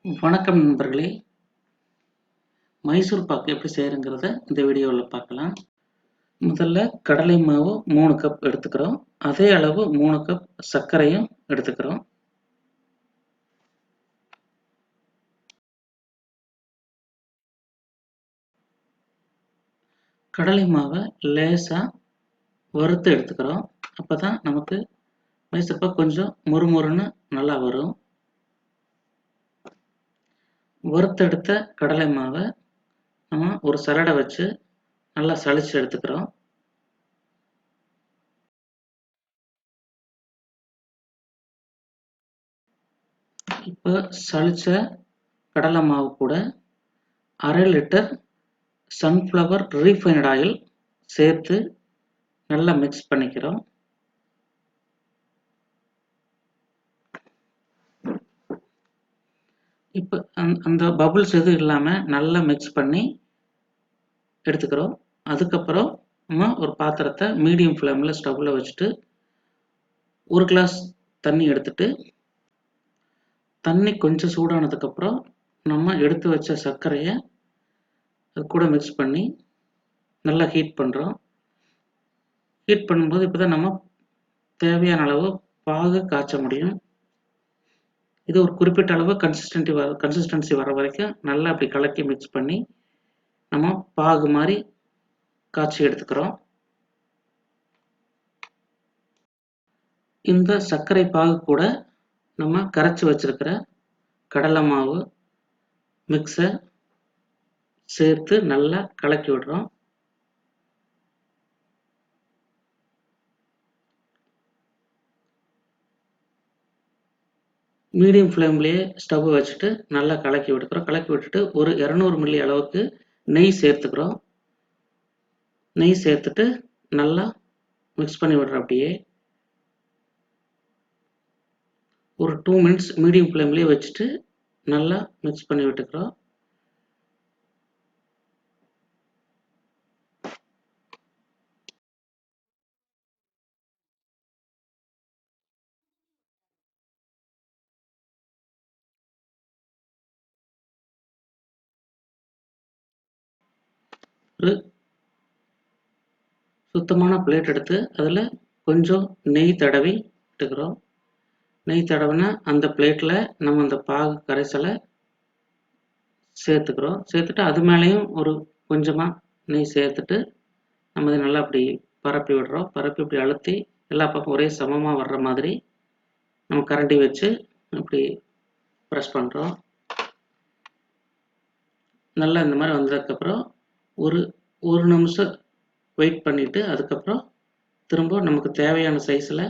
வணக்கம் நண்பர்களே. மைசூர் பாக்கு எப்படி செய்யறங்கிறத இந்த வீடியோவில் பார்க்கலாம். முதல்ல கடலை மாவு 3 கப் எடுத்துக்கிறோம். அதே அளவு 3 கப் சர்க்கரையும் எடுத்துக்கிறோம். கடலை மாவை லேசா வறுத்து எடுத்துக்கிறோம். அப்பதான் நமக்கு மைசூர் பாக்கு கொஞ்சம் முறுமுறுன்னு நல்லா வரும். வறுத்தெடுத்த கடலை மாவை நம்ம ஒரு சல்லடை வச்சு நல்லா சலிச்சு எடுத்துக்கிறோம். இப்போ சலிச்ச கடலை மாவு கூட 1/2 லிட்டர் சன்ஃப்ளவர் ரீஃபைண்ட் ஆயில் சேர்த்து நல்லா மிக்ஸ் பண்ணிக்கிறோம். இப்போ அந்த பபுள்ஸ் எதுவும் இல்லாமல் நல்லா மிக்ஸ் பண்ணி எடுத்துக்கிறோம். அதுக்கப்புறம் நம்ம ஒரு பாத்திரத்தை மீடியம் ஃப்ளேமில் ஸ்டவ்வில் வச்சுட்டு 1 கிளாஸ் தண்ணி எடுத்துட்டு, தண்ணி கொஞ்சம் சூடானதுக்கப்புறம் நம்ம எடுத்து வச்ச சர்க்கரையை அது கூட மிக்ஸ் பண்ணி நல்லா ஹீட் பண்ணுறோம். ஹீட் பண்ணும்போது இப்போ தான் நம்ம தேவையான அளவு பாகு காய்ச்ச முடியும். இது ஒரு குறிப்பிட்ட அளவு கன்சிஸ்டன்சி வர வரைக்கும் நல்லா அப்படி கலக்கி மிக்ஸ் பண்ணி நம்ம பாகு மாதிரி காய்ச்சி எடுத்துக்கிறோம். இந்த சர்க்கரை பாகு கூட நம்ம கரைச்சி வச்சிருக்கிற கடலை மாவு மிக்ஸை சேர்த்து நல்லா கலக்கி விடுறோம். மீடியம் ஃப்ளேம்லேயே ஸ்டவ் வச்சுட்டு நல்லா கலக்கி விட்டுக்கிறோம். கலக்கி விட்டுட்டு ஒரு 200 மில்லி அளவுக்கு நெய் சேர்த்துக்கிறோம். நெய் சேர்த்துட்டு நல்லா மிக்ஸ் பண்ணி விடுறோம். அப்படியே ஒரு 2 மினிட்ஸ் மீடியம் ஃப்ளேம்லேயே வச்சுட்டு நல்லா மிக்ஸ் பண்ணி விட்டுக்கிறோம். ஒரு சுத்தமான பிளேட் எடுத்து அதில் கொஞ்சம் நெய் தடவி விட்டுக்கிறோம். நெய் தடவினா அந்த பிளேட்டில் நம்ம அந்த பாகு கரைசலை சேர்த்துக்கிறோம். சேர்த்துட்டு அது மேலேயும் ஒரு கொஞ்சமாக நெய் சேர்த்துட்டு நம்ம இதை நல்லா அப்படி பரப்பி விடுறோம். பரப்பி இப்படி அழுத்தி எல்லா பக்கம் ஒரே சமமாக வர்ற மாதிரி நம்ம கரண்டி வச்சு இப்படி ப்ரெஸ் பண்ணுறோம். நல்லா இந்த மாதிரி வந்ததுக்கப்புறம் ஒரு நிமிஷம் வெயிட் பண்ணிவிட்டு அதுக்கப்புறம் திரும்ப நமக்கு தேவையான சைஸில்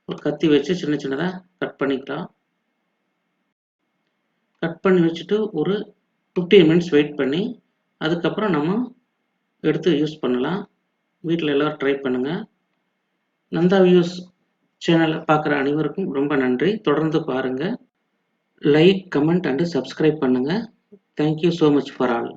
ஒரு கத்தி வச்சு சின்ன சின்னதாக கட் பண்ணிக்கலாம். கட் பண்ணி வச்சுட்டு ஒரு 15 மினிட்ஸ் வெயிட் பண்ணி அதுக்கப்புறம் நம்ம எடுத்து யூஸ் பண்ணலாம். வீட்டில் எல்லோரும் ட்ரை பண்ணுங்கள். நந்தா வியூஸ் சேனலை பார்க்குற அனைவருக்கும் ரொம்ப நன்றி. தொடர்ந்து பாருங்கள். லைக், கமெண்ட் அண்டு சப்ஸ்கிரைப் பண்ணுங்கள். Thank you so much for all.